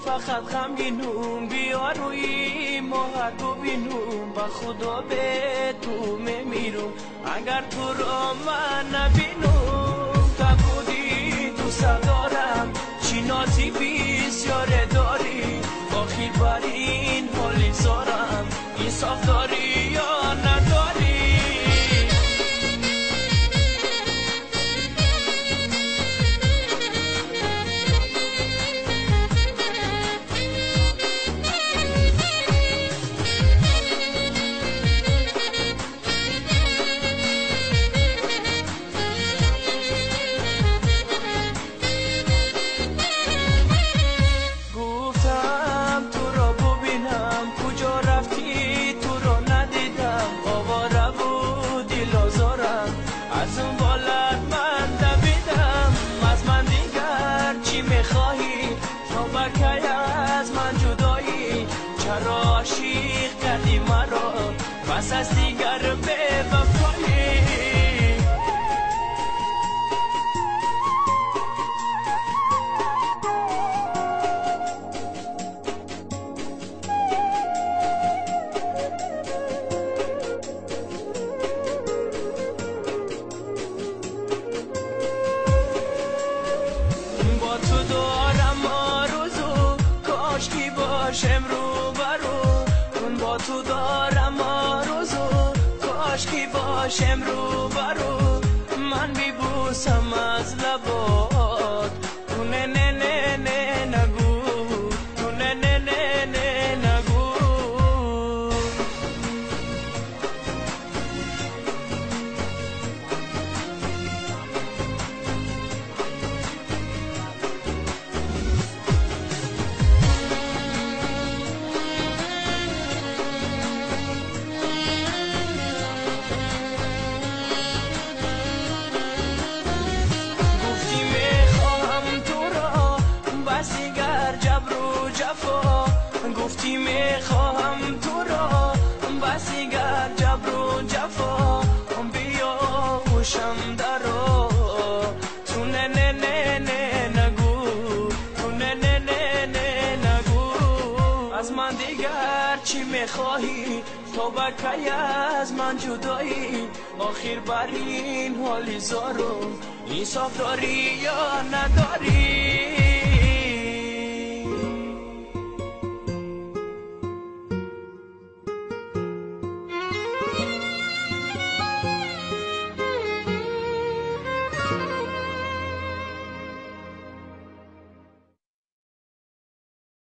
فقط غمگینم بیا روی ماه رو بینم با خدا به تو میمیرم اگر تو را من نبینم تا بودی دوست دارم چی نازی بسیار داری آخر بر این حالی زارم انصاف داری یا نداری عاشق کردی مرا بس از دیگر به وفایی با تو دارم آرزو کاش کی باشم رو برو با تو دارم آرزو کاش کی باشم رو برو من بیبوسم از لبات تو نه نه نه نه نگو تو نه نه نه نه نگو گفتی میخواهم تو را بسی گر جبر و جفا بیا هوشم درا تو نه نه نه نه نگو تو نه نه نه نه نگو از من دیگر چی میخواهی تو بکی از من جدایی آخر بر این حالی زارم انصاف داری یا نداری